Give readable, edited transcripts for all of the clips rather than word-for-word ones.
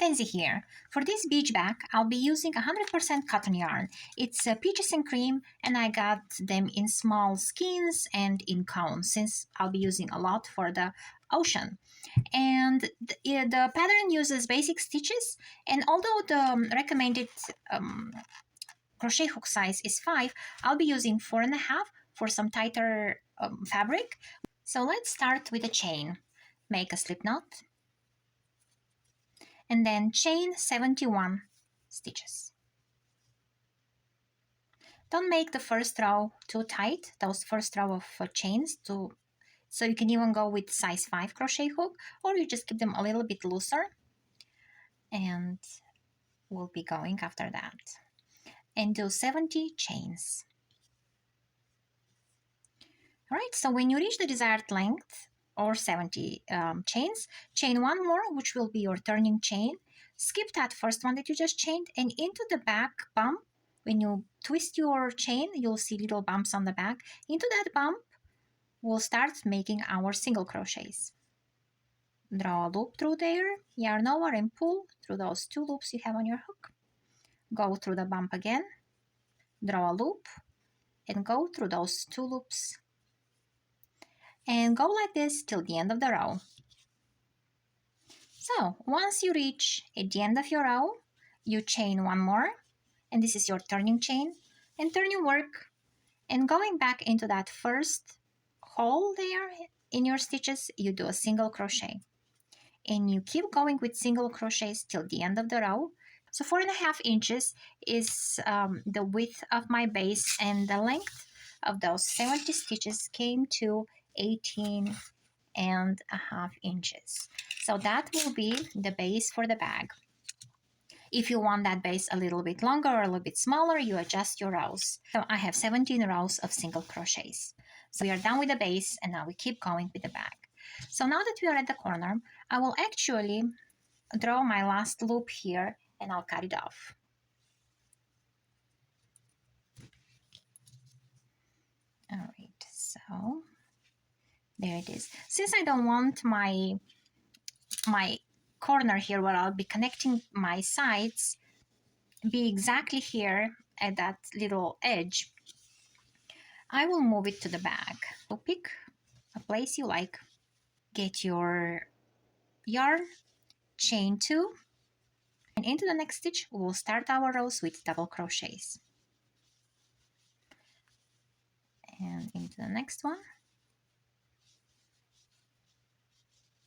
fancy here. For this beach bag, I'll be using 100% cotton yarn. It's peaches and cream, and I got them in small skeins and in cones since I'll be using a lot for the ocean. And the pattern uses basic stitches, and although the recommended crochet hook size is 5, I'll be using 4.5 for some tighter fabric. So let's start with a chain. Make a slip knot and then chain 71 stitches. Don't make the first row too tight, those first row of chains, so you can even go with size 5 crochet hook, or you just keep them a little bit looser, and we'll be going after that. And do 70 chains. All right, so when you reach the desired length, or 70 chains, chain one more, which will be your turning chain. Skip that first one that you just chained, and into the back bump, when you twist your chain, you'll see little bumps on the back. Into that bump, we'll start making our single crochets. Draw a loop through there, yarn over and pull through those 2 loops you have on your hook. Go through the bump again, draw a loop, and go through those 2 loops. And go like this till the end of the row. So once you reach at the end of your row, you chain one more, and this is your turning chain, and turn your work, and going back into that first hole there in your stitches, you do a single crochet, and you keep going with single crochets till the end of the row. So 4.5 inches is the width of my base, and the length of those 70 stitches came to 18.5 inches. So that will be the base for the bag. If you want that base a little bit longer or a little bit smaller, you adjust your rows. So I have 17 rows of single crochets. So we are done with the base, and now we keep going with the bag. So now that we are at the corner, I will actually draw my last loop here, and I'll cut it off. All right, so there it is. Since I don't want my corner here where I'll be connecting my sides be exactly here at that little edge, I will move it to the back. So pick a place you like, get your yarn, chain 2, and into the next stitch we'll start our rows with double crochets. And into the next one,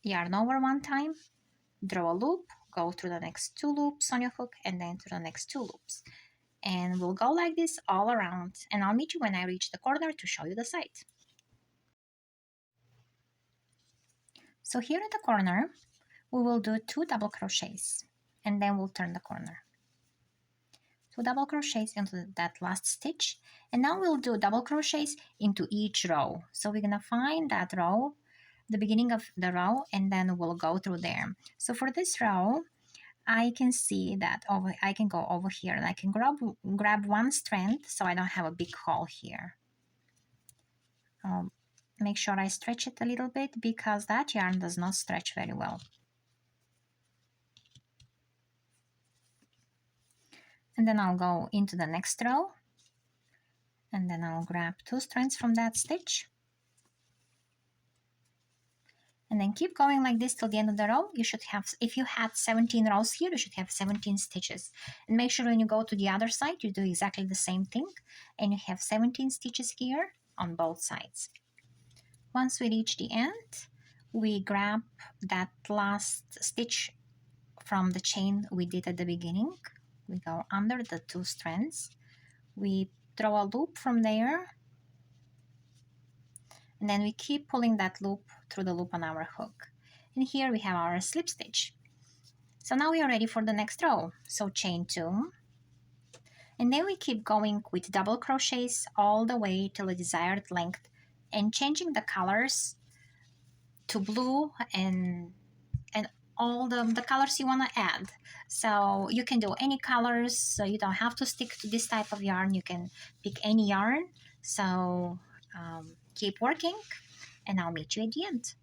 yarn over one time, draw a loop, go through the next 2 loops on your hook, and then to the next 2 loops. And we'll go like this all around, and I'll meet you when I reach the corner to show you the side. So here at the corner, we will do 2 double crochets, and then we'll turn the corner. 2 double crochets into that last stitch, and now we'll do double crochets into each row. So we're gonna find that row, the beginning of the row, and then we'll go through there. So for this row, I can see that I can go over here, and I can grab one strand so I don't have a big hole here. Make sure I stretch it a little bit because that yarn does not stretch very well. And then I'll go into the next row, and then I'll grab 2 strands from that stitch, and then keep going like this till the end of the row. You should have, if you had 17 rows here, you should have 17 stitches. And make sure when you go to the other side, you do exactly the same thing, and you have 17 stitches here on both sides. Once we reach the end, we grab that last stitch from the chain we did at the beginning. We go under the 2 strands, we draw a loop from there, and then we keep pulling that loop through the loop on our hook. And here we have our slip stitch. So now we are ready for the next row. So chain 2, and then we keep going with double crochets all the way till the desired length, and changing the colors to blue and all the colors you want to add. So you can do any colors, so you don't have to stick to this type of yarn. You can pick any yarn. So keep working, and I'll meet you at the end.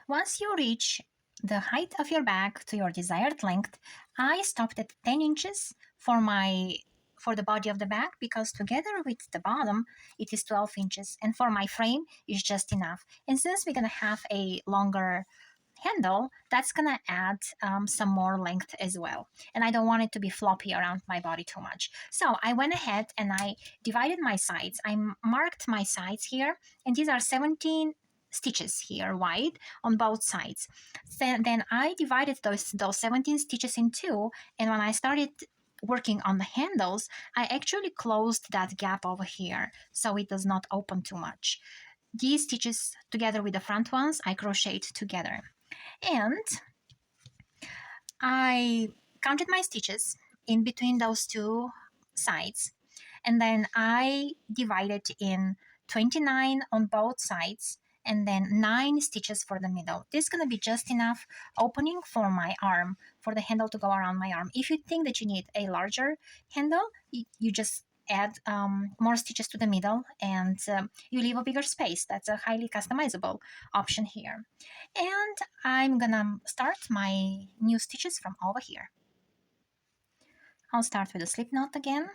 Once you reach the height of your bag to your desired length. I stopped at 10 inches for the body of the bag because together with the bottom it is 12 inches, and for my frame is just enough. And since we're gonna have a longer handle, that's gonna add some more length as well, and I don't want it to be floppy around my body too much. So I went ahead and I divided my sides. I marked my sides here, and these are 17 stitches here wide on both sides. Then I divided those 17 stitches in two, and when I started working on the handles, I actually closed that gap over here so it does not open too much. These stitches together with the front ones I crocheted together, and I counted my stitches in between those two sides, and then I divided in 29 on both sides and then 9 stitches for the middle. This is going to be just enough opening for my arm, for the handle to go around my arm. If you think that you need a larger handle, you just add more stitches to the middle, and you leave a bigger space. That's a highly customizable option here. And I'm gonna start my new stitches from over here. I'll start with a slip knot again,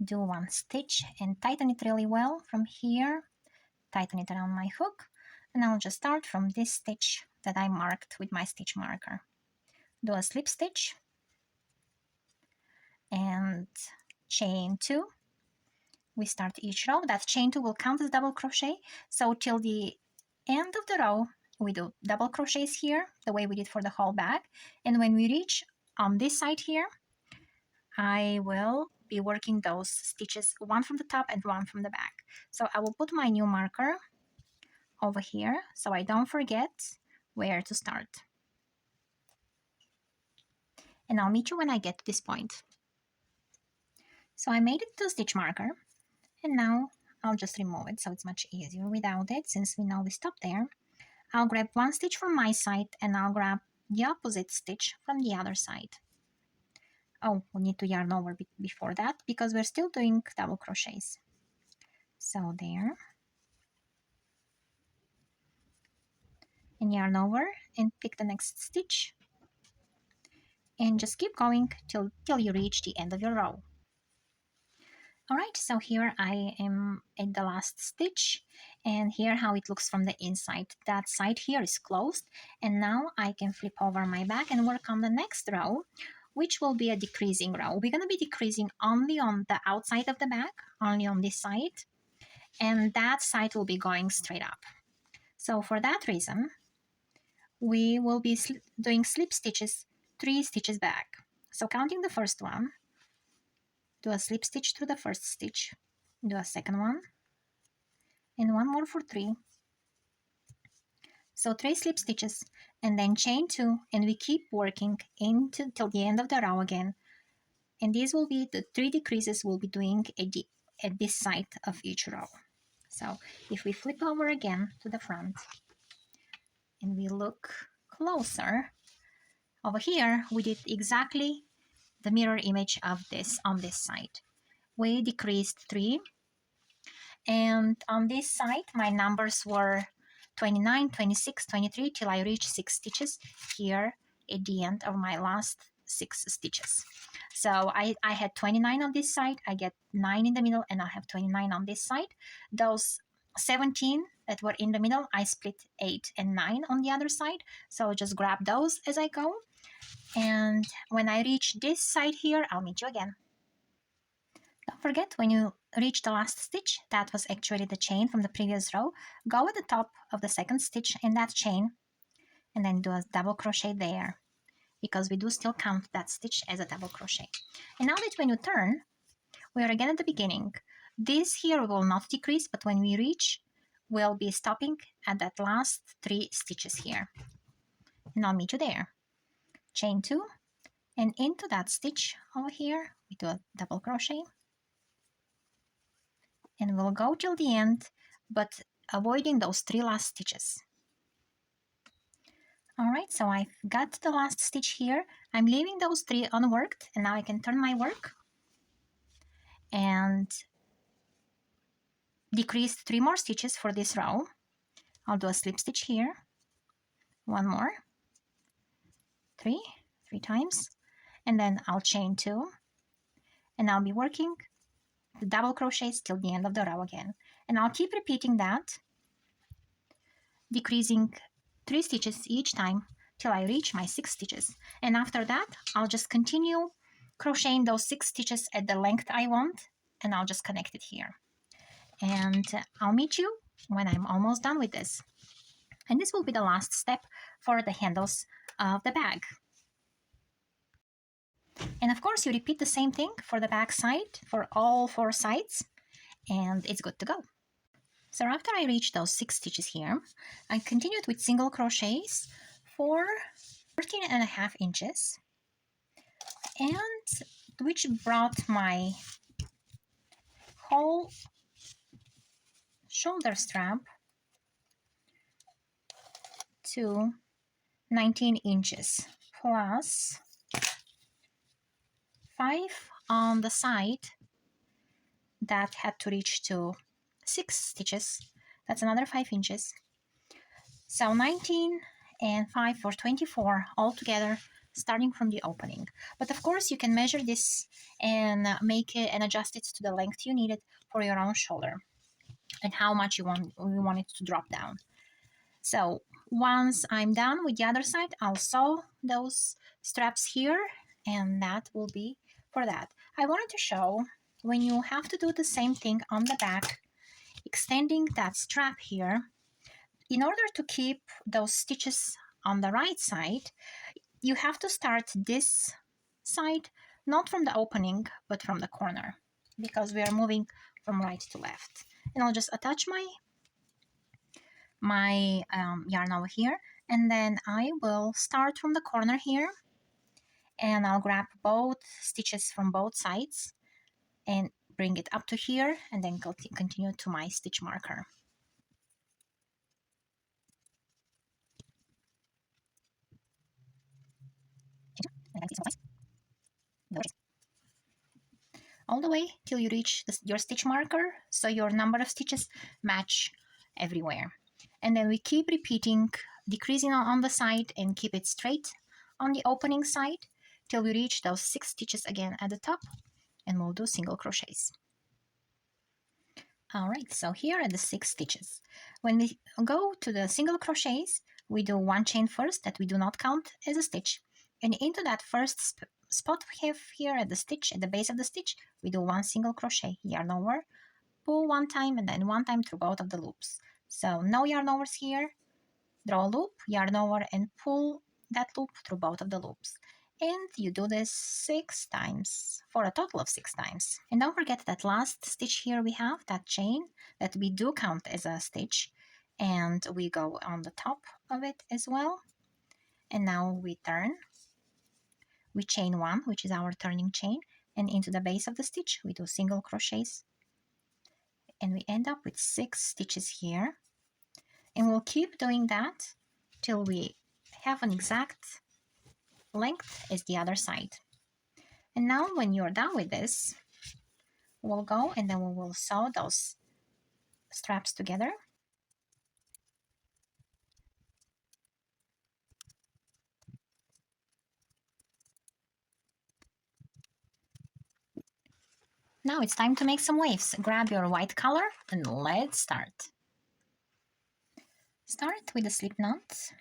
do one stitch and tighten it really well from here, tighten it around my hook, and I'll just start from this stitch that I marked with my stitch marker. Do a slip stitch and chain 2. We start each row. That chain 2 will count as double crochet, so till the end of the row we do double crochets here, the way we did for the whole bag, and when we reach on this side here, I will be working those stitches, one from the top and one from the back. So I will put my new marker over here so I don't forget where to start. And I'll meet you when I get to this point. So I made it to stitch marker, and now I'll just remove it so it's much easier without it, since we know we stopped there. I'll grab one stitch from my side and I'll grab the opposite stitch from the other side. Oh, we need to yarn over before that because we're still doing double crochets. So there. And yarn over and pick the next stitch. And just keep going till you reach the end of your row. Alright, so here I am at the last stitch, and here how it looks from the inside. That side here is closed, and now I can flip over my back and work on the next row, which will be a decreasing row. We're going to be decreasing only on the outside of the back, only on this side, and that side will be going straight up. So for that reason, we will be doing slip stitches 3 stitches back. So counting the first one, do a slip stitch through the first stitch, do a second one, and one more for 3. So 3 slip stitches, and then chain 2, and we keep working till the end of the row again. And these will be the 3 decreases we'll be doing at this side of each row. So if we flip over again to the front and we look closer, over here we did exactly the mirror image of this on this side. We decreased 3, and on this side my numbers were 29, 26, 23 till I reached 6 stitches here at the end of my last 6 stitches. So I had 29 on this side, I get 9 in the middle, and I have 29 on this side. Those 17 that were in the middle, I split 8 and 9 on the other side. So just grab those as I go. And when I reach this side here, I'll meet you again. Don't forget, when you reach the last stitch, that was actually the chain from the previous row, go at the top of the second stitch in that chain and then do a double crochet there, because we do still count that stitch as a double crochet. And now that when you turn, we are again at the beginning. This here will not decrease, but when we reach, we'll be stopping at that last 3 stitches here. And I'll meet you there. Chain 2, and into that stitch over here, we do a double crochet. And we'll go till the end, but avoiding those 3 last stitches. Alright, so I've got the last stitch here. I'm leaving those 3 unworked, and now I can turn my work and decrease 3 more stitches for this row. I'll do a slip stitch here, one more, three times, and then I'll chain 2, and I'll be working the double crochets till the end of the row again. And I'll keep repeating that, decreasing 3 stitches each time till I reach my 6 stitches. And after that, I'll just continue crocheting those 6 stitches at the length I want, and I'll just connect it here. And I'll meet you when I'm almost done with this. And this will be the last step for the handles of the bag. And of course, you repeat the same thing for the back side, for all 4 sides, and it's good to go. So after I reached those 6 stitches here, I continued with single crochets for 13.5 inches, and which brought my whole shoulder strap to 19 inches, plus 5 on the side that had to reach to 6 stitches. That's another 5 inches. So 19 and 5 for 24 altogether, starting from the opening. But of course, you can measure this and make it and adjust it to the length you need it for your own shoulder and how much you want it to drop down. So once I'm done with the other side, I'll sew those straps here, and that will be for that. I wanted to show when you have to do the same thing on the back, extending that strap here. In order to keep those stitches on the right side, you have to start this side, not from the opening, but from the corner, because we are moving from right to left. And I'll just attach my yarn over here, and then I will start from the corner here, and I'll grab both stitches from both sides and bring it up to here, and then continue to my stitch marker. All the way till you reach your stitch marker, so your number of stitches match everywhere. And then we keep repeating, decreasing on the side and keep it straight on the opening side till we reach those 6 stitches again at the top, and we'll do single crochets. All right, so here are the 6 stitches. When we go to the single crochets, we do 1 chain first that we do not count as a stitch, and into that first spot we have here at the stitch, at the base of the stitch, we do 1 single crochet, yarn over, pull 1 time, and then 1 time through both of the loops. So no yarn overs here, draw a loop, yarn over, and pull that loop through both of the loops. And you do this 6 times, for a total of 6 times. And don't forget that last stitch here we have, that chain, that we do count as a stitch, and we go on the top of it as well. And now we turn, we chain 1, which is our turning chain, and into the base of the stitch we do single crochets, and we end up with 6 stitches here, and we'll keep doing that till we have an exact length as the other side. And now when you're done with this, we'll go and then we will sew those straps together. Now it's time to make some waves. Grab your white color and let's start. Start with the slip knot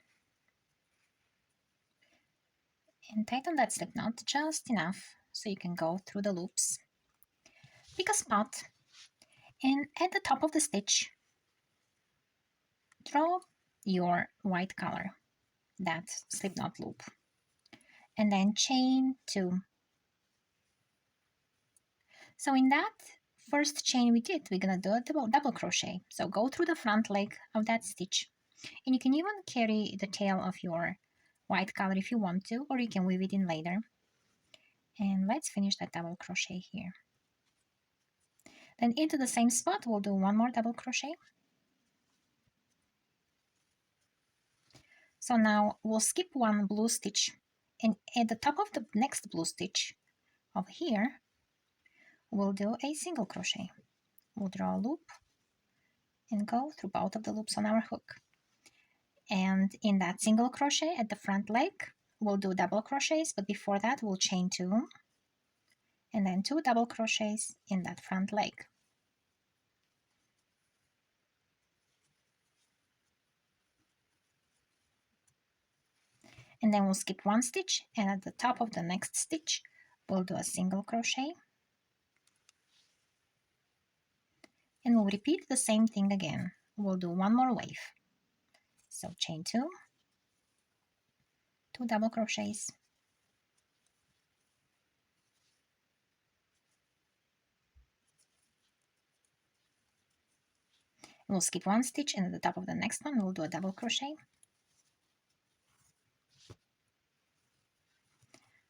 and tighten that slip knot just enough so you can go through the loops. Pick a spot and at the top of the stitch, draw your white color, that slip knot loop, and then chain 2. So in that first chain we did, we're gonna do a double crochet. So go through the front leg of that stitch, and you can even carry the tail of your white color if you want to, or you can weave it in later. And let's finish that double crochet here. Then into the same spot we'll do 1 more double crochet. So now we'll skip 1 blue stitch, and at the top of the next blue stitch over here we'll do a single crochet. We'll draw a loop and go through both of the loops on our hook. And in that single crochet at the front leg, we'll do double crochets, but before that we'll chain 2 and then 2 double crochets in that front leg. And then we'll skip 1 stitch, and at the top of the next stitch we'll do a single crochet, and we'll repeat the same thing again. We'll do 1 more wave. So chain 2, 2 double crochets, we'll skip 1 stitch, and at the top of the next one we'll do a double crochet.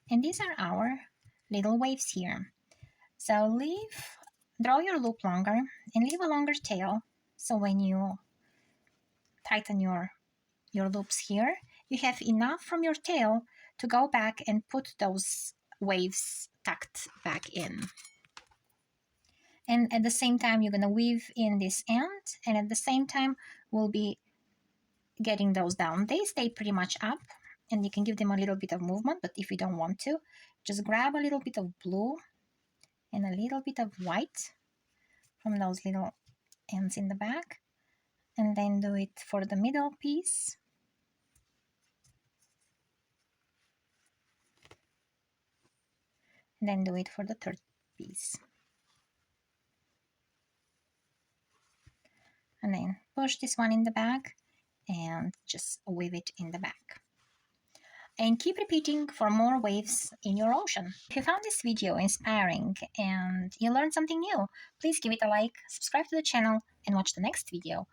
And these are our little waves here. So draw your loop longer and leave a longer tail, so when you tighten your loops here, you have enough from your tail to go back and put those waves tucked back in. And at the same time, you're going to weave in this end, and at the same time, we'll be getting those down. They stay pretty much up, and you can give them a little bit of movement, but if you don't want to, just grab a little bit of blue and a little bit of white from those little ends in the back, and then do it for the middle piece. And then do it for the third piece. And then push this one in the back and just weave it in the back. And keep repeating for more waves in your ocean. If you found this video inspiring and you learned something new, please give it a like, subscribe to the channel, and watch the next video.